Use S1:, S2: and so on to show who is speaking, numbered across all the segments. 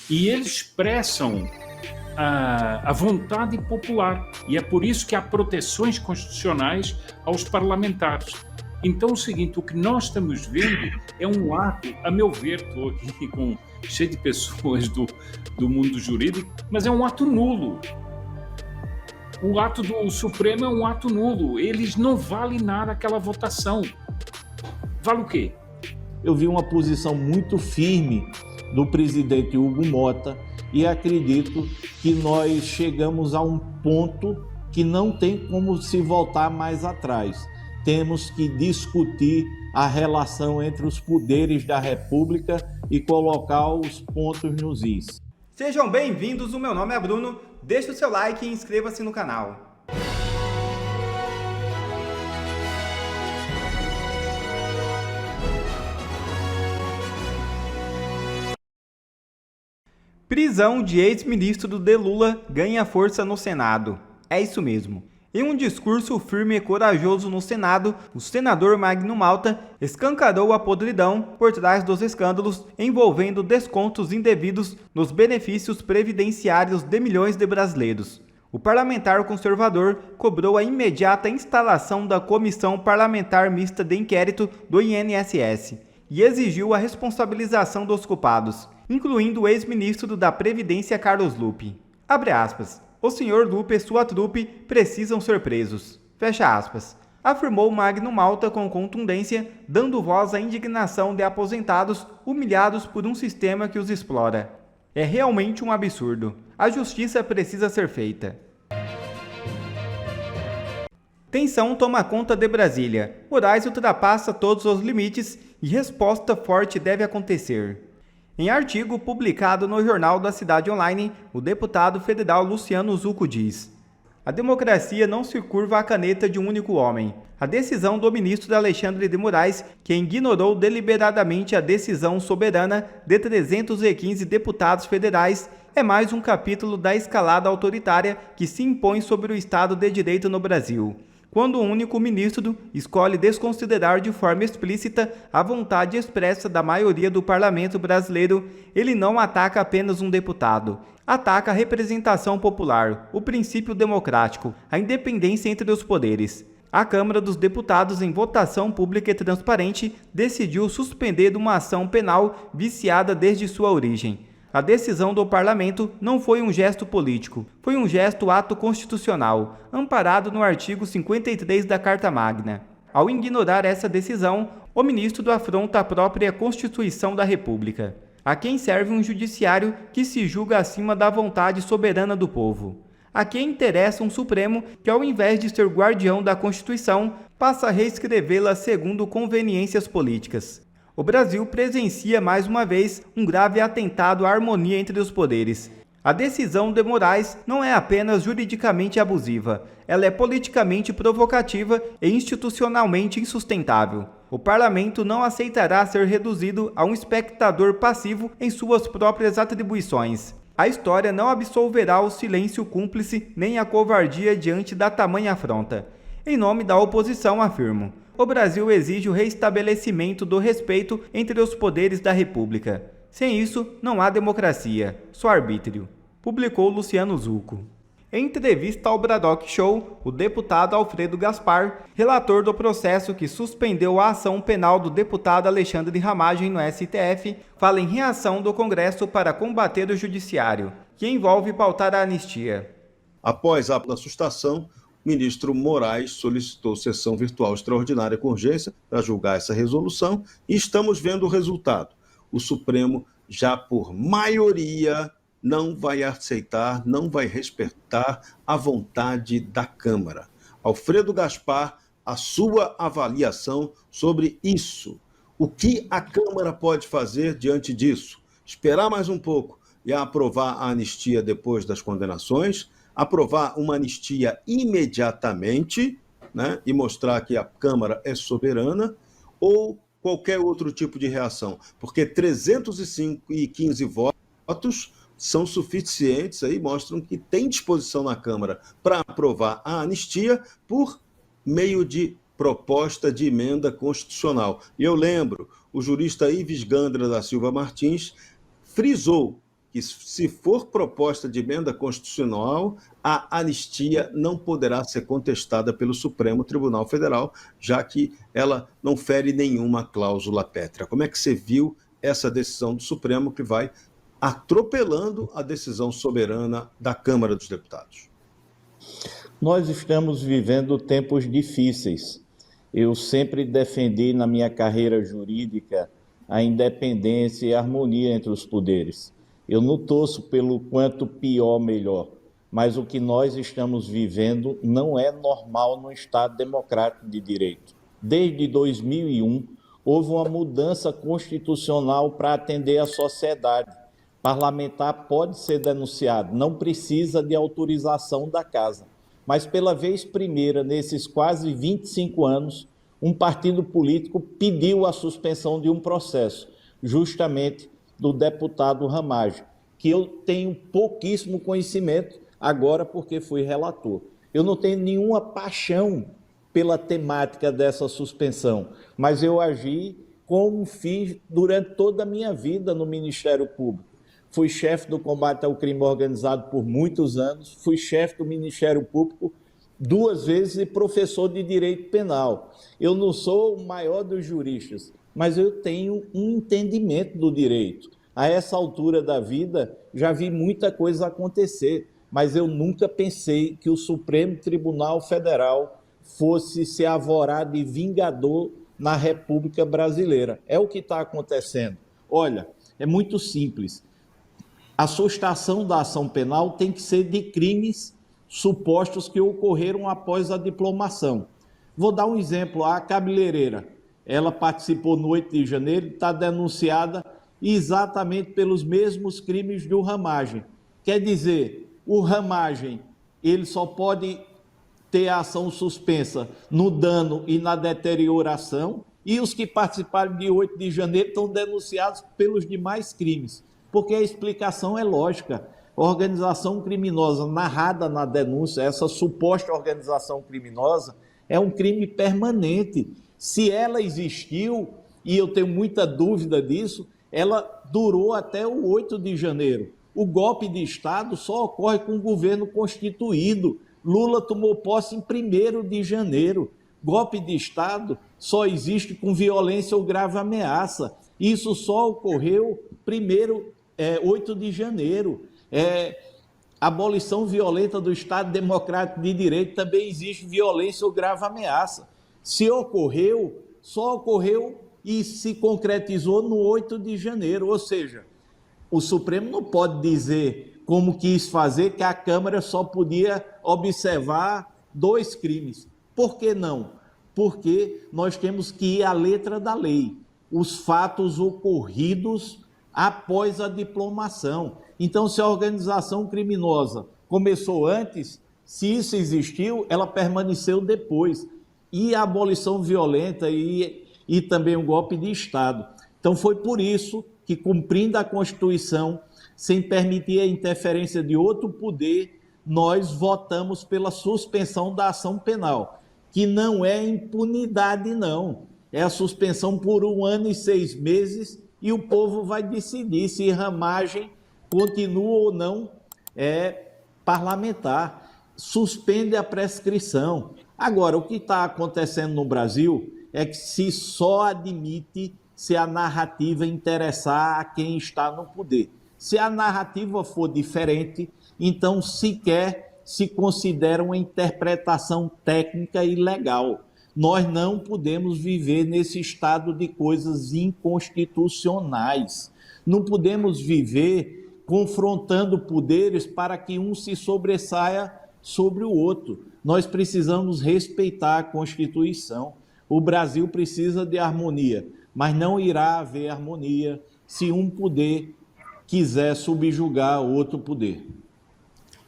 S1: e eles expressam a vontade popular. E é por isso que há proteções constitucionais aos parlamentares. Então, é o seguinte, o que nós estamos vendo é um ato, a meu ver, estou aqui cheio de pessoas do mundo jurídico, mas é um ato nulo. O ato do Supremo é um ato nulo. Eles não valem nada aquela votação. Vale o quê?
S2: Eu vi uma posição muito firme do presidente Hugo Mota e acredito que nós chegamos a um ponto que não tem como se voltar mais atrás. Temos que discutir a relação entre os poderes da República e colocar os pontos nos is.
S3: Sejam bem-vindos, o meu nome é Bruno, deixe o seu like e inscreva-se no canal. Prisão de ex-ministro de Lula ganha força no Senado. É isso mesmo. Em um discurso firme e corajoso no Senado, o senador Magno Malta escancarou a podridão por trás dos escândalos envolvendo descontos indevidos nos benefícios previdenciários de milhões de brasileiros. O parlamentar conservador cobrou a imediata instalação da Comissão Parlamentar Mista de Inquérito do INSS e exigiu a responsabilização dos culpados, incluindo o ex-ministro da Previdência Carlos Lupe. Abre aspas. O senhor Lupe e sua trupe precisam ser presos. Fecha aspas. Afirmou Magno Malta com contundência, dando voz à indignação de aposentados humilhados por um sistema que os explora. É realmente um absurdo. A justiça precisa ser feita. Tensão toma conta de Brasília. Moraes ultrapassa todos os limites e resposta forte deve acontecer. Em artigo publicado no Jornal da Cidade Online, o deputado federal Luciano Zucco diz: a democracia não se curva à caneta de um único homem. A decisão do ministro Alexandre de Moraes, que ignorou deliberadamente a decisão soberana de 315 deputados federais, é mais um capítulo da escalada autoritária que se impõe sobre o Estado de Direito no Brasil. Quando um único ministro escolhe desconsiderar de forma explícita a vontade expressa da maioria do parlamento brasileiro, ele não ataca apenas um deputado, ataca a representação popular, o princípio democrático, a independência entre os poderes. A Câmara dos Deputados, em votação pública e transparente, decidiu suspender uma ação penal viciada desde sua origem. A decisão do parlamento não foi um gesto político, foi um gesto ato constitucional, amparado no artigo 53 da Carta Magna. Ao ignorar essa decisão, o ministro afronta a própria Constituição da República. A quem serve um judiciário que se julga acima da vontade soberana do povo? A quem interessa um Supremo que, ao invés de ser guardião da Constituição, passa a reescrevê-la segundo conveniências políticas? O Brasil presencia mais uma vez um grave atentado à harmonia entre os poderes. A decisão de Moraes não é apenas juridicamente abusiva, ela é politicamente provocativa e institucionalmente insustentável. O parlamento não aceitará ser reduzido a um espectador passivo em suas próprias atribuições. A história não absolverá o silêncio cúmplice nem a covardia diante da tamanha afronta. Em nome da oposição, afirmo: o Brasil exige o restabelecimento do respeito entre os poderes da República. Sem isso, não há democracia, só arbítrio. Publicou Luciano Zucco. Em entrevista ao Braddock Show, o deputado Alfredo Gaspar, relator do processo que suspendeu a ação penal do deputado Alexandre Ramagem no STF, fala em reação do Congresso para combater o judiciário, que envolve pautar a anistia.
S4: Após a assustação, o ministro Moraes solicitou sessão virtual extraordinária com urgência para julgar essa resolução e estamos vendo o resultado. O Supremo, já por maioria, não vai aceitar, não vai respeitar a vontade da Câmara. Alfredo Gaspar, a sua avaliação sobre isso. O que a Câmara pode fazer diante disso? Esperar mais um pouco e aprovar a anistia depois das condenações, aprovar uma anistia imediatamente, né, e mostrar que a Câmara é soberana, ou qualquer outro tipo de reação, porque 315 votos são suficientes, aí mostram que tem disposição na Câmara para aprovar a anistia por meio de proposta de emenda constitucional. E eu lembro, o jurista Ives Gandra da Silva Martins frisou que, se for proposta de emenda constitucional, a anistia não poderá ser contestada pelo Supremo Tribunal Federal, já que ela não fere nenhuma cláusula pétrea. Como é que você viu essa decisão do Supremo, que vai atropelando a decisão soberana da Câmara dos Deputados?
S2: Nós estamos vivendo tempos difíceis. Eu sempre defendi na minha carreira jurídica a independência e a harmonia entre os poderes. Eu não torço pelo quanto pior, melhor, mas o que nós estamos vivendo não é normal no Estado democrático de direito. Desde 2001, houve uma mudança constitucional para atender a sociedade. Parlamentar pode ser denunciado, não precisa de autorização da Casa. Mas pela vez primeira, nesses quase 25 anos, um partido político pediu a suspensão de um processo, justamente do deputado Ramagem, que eu tenho pouquíssimo conhecimento agora porque fui relator. Eu não tenho nenhuma paixão pela temática dessa suspensão, mas eu agi como fiz durante toda a minha vida no Ministério Público. Fui chefe do combate ao crime organizado por muitos anos, fui chefe do Ministério Público 2 vezes e professor de direito penal. Eu não sou o maior dos juristas, mas eu tenho um entendimento do direito. A essa altura da vida, já vi muita coisa acontecer, mas eu nunca pensei que o Supremo Tribunal Federal fosse se arvorar de vingador na República Brasileira. É o que está acontecendo. Olha, é muito simples. A sustação da ação penal tem que ser de crimes supostos que ocorreram após a diplomação. Vou dar um exemplo, a cabeleireira. Ela participou no 8 de janeiro, está denunciada exatamente pelos mesmos crimes do Ramagem. Quer dizer, o Ramagem, ele só pode ter a ação suspensa no dano e na deterioração, e os que participaram de 8 de janeiro estão denunciados pelos demais crimes. Porque a explicação é lógica. A organização criminosa narrada na denúncia, essa suposta organização criminosa, é um crime permanente. Se ela existiu, e eu tenho muita dúvida disso, ela durou até o 8 de janeiro. O golpe de Estado só ocorre com o governo constituído. Lula tomou posse em 1º de janeiro. Golpe de Estado só existe com violência ou grave ameaça. Isso só ocorreu 8 de janeiro. Abolição violenta do Estado Democrático de Direito, também existe violência ou grave ameaça. Se ocorreu, só ocorreu e se concretizou no 8 de janeiro, ou seja, o Supremo não pode dizer, como quis fazer, que a Câmara só podia observar 2 crimes. Por que não? Porque nós temos que ir à letra da lei, os fatos ocorridos após a diplomação. Então, se a organização criminosa começou antes, se isso existiu, ela permaneceu depois. E a abolição violenta e também o golpe de Estado. Então, foi por isso que, cumprindo a Constituição, sem permitir a interferência de outro poder, nós votamos pela suspensão da ação penal, que não é impunidade, não. É a suspensão por 1 ano e 6 meses, e o povo vai decidir se Ramagem continua ou não parlamentar. Suspende a prescrição. Agora, o que está acontecendo no Brasil é que se só admite se a narrativa interessar a quem está no poder. Se a narrativa for diferente, então sequer se considera uma interpretação técnica e legal. Nós não podemos viver nesse estado de coisas inconstitucionais. Não podemos viver confrontando poderes para que um se sobressaia sobre o outro. Nós precisamos respeitar a Constituição. O Brasil precisa de harmonia, mas não irá haver harmonia se um poder quiser subjugar outro poder.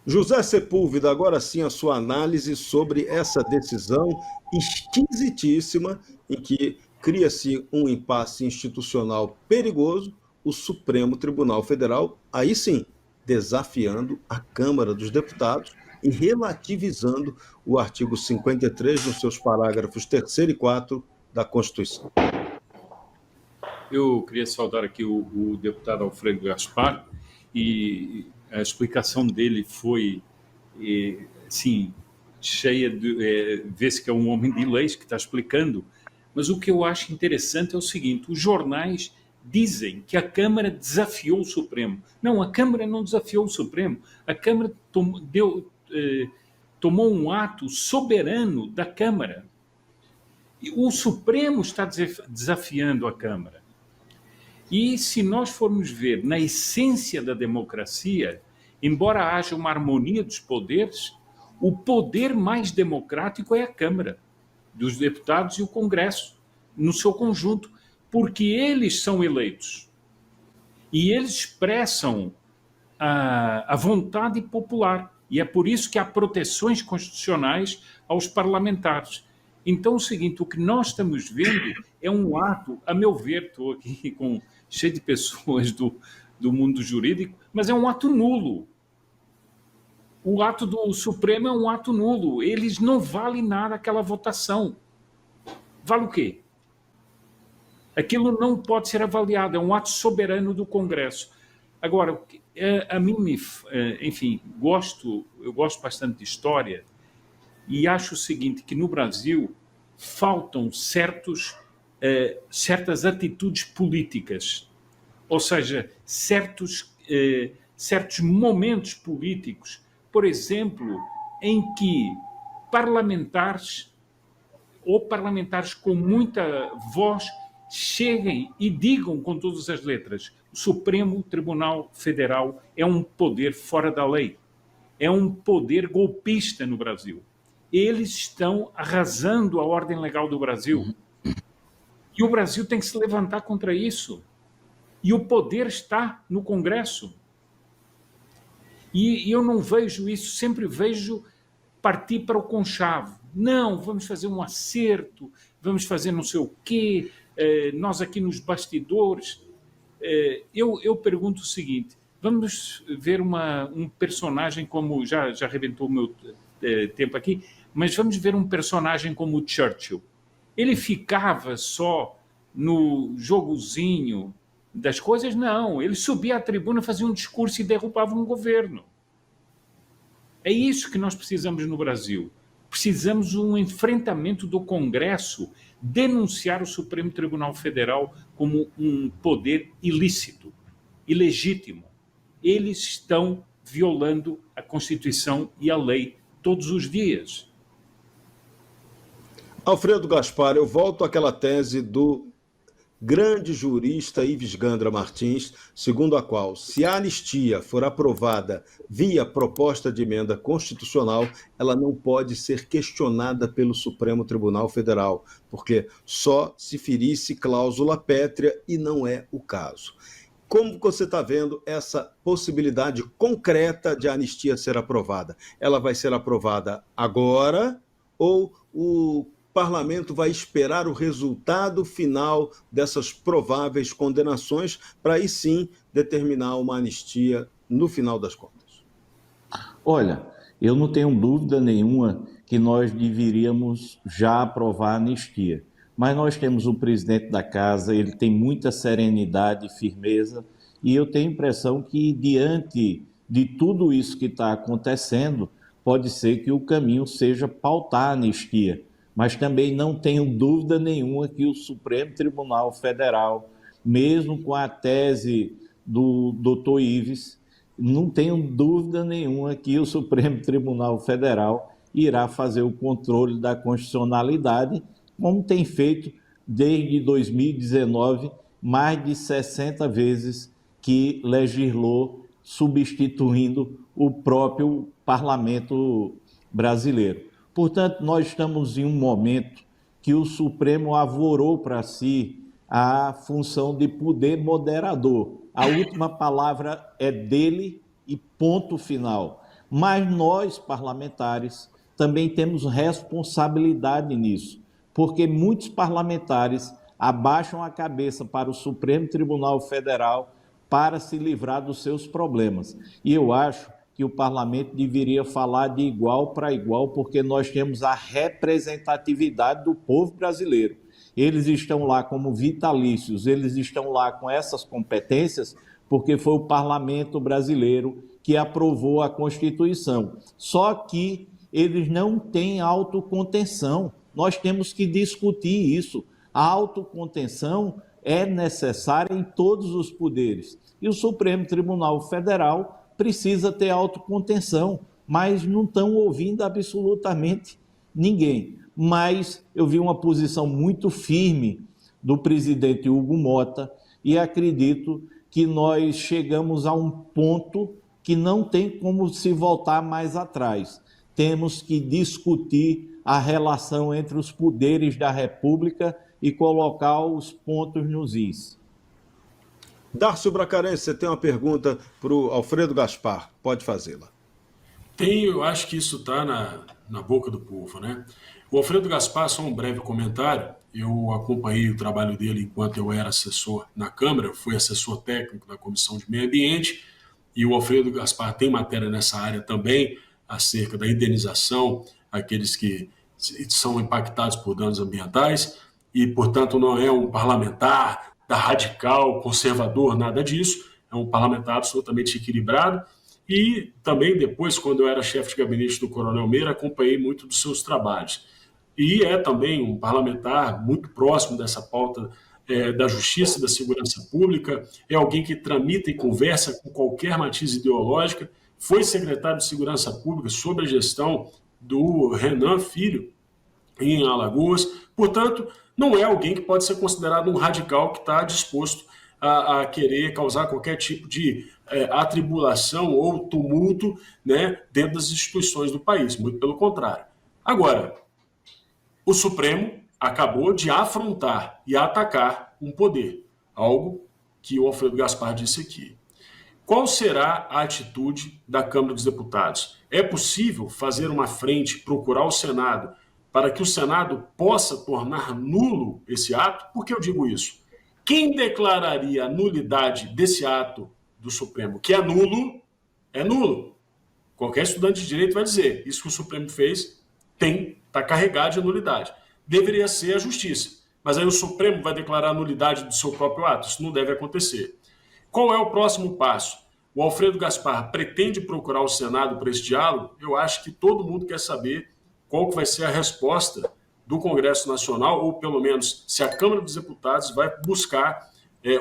S4: José Sepúlveda, agora sim a sua análise sobre essa decisão esquisitíssima em que cria-se um impasse institucional perigoso, o Supremo Tribunal Federal, aí sim, desafiando a Câmara dos Deputados e relativizando o artigo 53 nos seus parágrafos 3º e 4º da Constituição.
S1: Eu queria saudar aqui o deputado Alfredo Gaspar e a explicação dele foi, assim, cheia de... vê-se que é um homem de leis que está explicando, mas o que eu acho interessante é o seguinte: os jornais dizem que a Câmara desafiou o Supremo. Não, a Câmara não desafiou o Supremo. A Câmara tomou um ato soberano da Câmara. E o Supremo está desafiando a Câmara. E se nós formos ver na essência da democracia, embora haja uma harmonia dos poderes, o poder mais democrático é a Câmara dos Deputados e o Congresso, no seu conjunto, porque eles são eleitos e eles expressam a vontade popular. E é por isso que há proteções constitucionais aos parlamentares. Então, é o seguinte: o que nós estamos vendo é um ato, a meu ver, estou aqui cheio de pessoas do mundo jurídico, mas é um ato nulo. O ato do Supremo é um ato nulo. Eles não valem nada, aquela votação. Vale o quê? Aquilo não pode ser avaliado, é um ato soberano do Congresso. Agora, a mim, enfim, eu gosto bastante de história e acho o seguinte, que no Brasil faltam certas atitudes políticas, ou seja, certos momentos políticos, por exemplo, em que parlamentares com muita voz cheguem e digam com todas as letras: o Supremo Tribunal Federal é um poder fora da lei, é um poder golpista no Brasil. Eles estão arrasando a ordem legal do Brasil. E o Brasil tem que se levantar contra isso. E o poder está no Congresso. E eu não vejo isso, sempre vejo partir para o conchavo. Não, vamos fazer um acerto, vamos fazer não sei o quê, nós aqui nos bastidores. Eu pergunto o seguinte: vamos ver um personagem como... Já arrebentou o meu tempo aqui, mas vamos ver um personagem como o Churchill. Ele ficava só no jogozinho das coisas? Não, ele subia à tribuna, fazia um discurso e derrubava um governo. É isso que nós precisamos no Brasil. Precisamos de um enfrentamento do Congresso, denunciar o Supremo Tribunal Federal como um poder ilícito, ilegítimo. Eles estão violando a Constituição e a lei todos os dias.
S4: Alfredo Gaspar, eu volto àquela tese do grande jurista Ives Gandra Martins, segundo a qual, se a anistia for aprovada via proposta de emenda constitucional, ela não pode ser questionada pelo Supremo Tribunal Federal, porque só se ferisse cláusula pétrea e não é o caso. Como você está vendo essa possibilidade concreta de a anistia ser aprovada? Ela vai ser aprovada agora ou o parlamento vai esperar o resultado final dessas prováveis condenações para aí sim determinar uma anistia no final das contas?
S2: Olha, eu não tenho dúvida nenhuma que nós deveríamos já aprovar a anistia, mas nós temos o presidente da casa, ele tem muita serenidade e firmeza, e eu tenho a impressão que diante de tudo isso que está acontecendo, pode ser que o caminho seja pautar a anistia. Mas também não tenho dúvida nenhuma que o Supremo Tribunal Federal, mesmo com a tese do Dr. Ives, não tenho dúvida nenhuma que o Supremo Tribunal Federal irá fazer o controle da constitucionalidade, como tem feito desde 2019, mais de 60 vezes que legislou substituindo o próprio parlamento brasileiro. Portanto, nós estamos em um momento que o Supremo avorou para si a função de poder moderador. A última palavra é dele e ponto final. Mas nós, parlamentares, também temos responsabilidade nisso, porque muitos parlamentares abaixam a cabeça para o Supremo Tribunal Federal para se livrar dos seus problemas. E eu acho que o parlamento deveria falar de igual para igual, porque nós temos a representatividade do povo brasileiro. Eles estão lá como vitalícios, eles estão lá com essas competências, porque foi o parlamento brasileiro que aprovou a Constituição. Só que eles não têm autocontenção. Nós temos que discutir isso. A autocontenção é necessária em todos os poderes. E o Supremo Tribunal Federal precisa ter autocontenção, mas não estão ouvindo absolutamente ninguém. Mas eu vi uma posição muito firme do presidente Hugo Mota e acredito que nós chegamos a um ponto que não tem como se voltar mais atrás. Temos que discutir a relação entre os poderes da República e colocar os pontos nos is.
S4: Darcio Bracarense, você tem uma pergunta para o Alfredo Gaspar. Pode fazê-la.
S5: Eu acho que isso está na boca do povo, né? O Alfredo Gaspar, só um breve comentário, eu acompanhei o trabalho dele enquanto eu era assessor na Câmara, fui assessor técnico da Comissão de Meio Ambiente, e o Alfredo Gaspar tem matéria nessa área também, acerca da indenização àqueles que são impactados por danos ambientais, e, portanto, não é um parlamentar da radical, conservador, nada disso, é um parlamentar absolutamente equilibrado, e também depois, quando eu era chefe de gabinete do Coronel Meira, acompanhei muito dos seus trabalhos. E é também um parlamentar muito próximo dessa pauta da justiça e da segurança pública, é alguém que tramita e conversa com qualquer matiz ideológica, foi secretário de Segurança Pública sob a gestão do Renan Filho, em Alagoas. Portanto, não é alguém que pode ser considerado um radical que está disposto a querer causar qualquer tipo de atribulação ou tumulto, né, dentro das instituições do país, muito pelo contrário. Agora, o Supremo acabou de afrontar e atacar um poder, algo que o Alfredo Gaspar disse aqui. Qual será a atitude da Câmara dos Deputados? É possível fazer uma frente, procurar o Senado, para que o Senado possa tornar nulo esse ato? Por que eu digo isso? Quem declararia a nulidade desse ato do Supremo, que é nulo, é nulo. Qualquer estudante de direito vai dizer, isso que o Supremo fez está carregado de nulidade. Deveria ser a Justiça. Mas aí o Supremo vai declarar a nulidade do seu próprio ato. Isso não deve acontecer. Qual é o próximo passo? O Alfredo Gaspar pretende procurar o Senado para esse diálogo? Eu acho que todo mundo quer saber qual que vai ser a resposta do Congresso Nacional, ou pelo menos se a Câmara dos Deputados vai buscar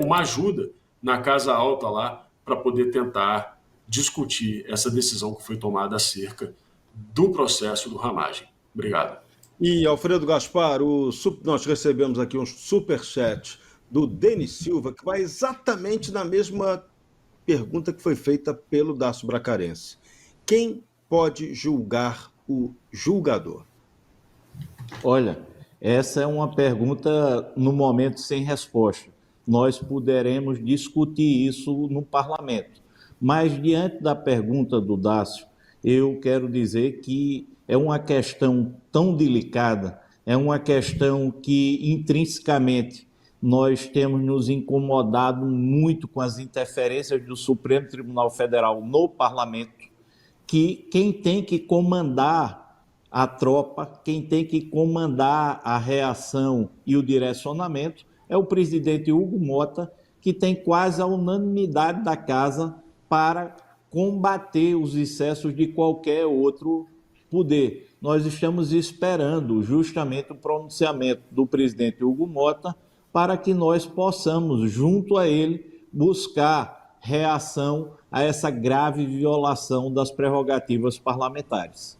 S5: uma ajuda na Casa Alta lá para poder tentar discutir essa decisão que foi tomada acerca do processo do Ramagem. Obrigado.
S4: E, Alfredo Gaspar, nós recebemos aqui um superchat do Denis Silva, que vai exatamente na mesma pergunta que foi feita pelo Darcio Bracarense. Quem pode julgar o julgador?
S2: Olha, essa é uma pergunta no momento sem resposta. Nós poderemos discutir isso no parlamento. Mas, diante da pergunta do Dácio, eu quero dizer que é uma questão tão delicada, é uma questão que, intrinsecamente, nós temos nos incomodado muito com as interferências do Supremo Tribunal Federal no parlamento, que quem tem que comandar a tropa, quem tem que comandar a reação e o direcionamento é o presidente Hugo Mota, que tem quase a unanimidade da casa para combater os excessos de qualquer outro poder. Nós estamos esperando justamente o pronunciamento do presidente Hugo Mota para que nós possamos, junto a ele, buscar reação a essa grave violação das prerrogativas parlamentares.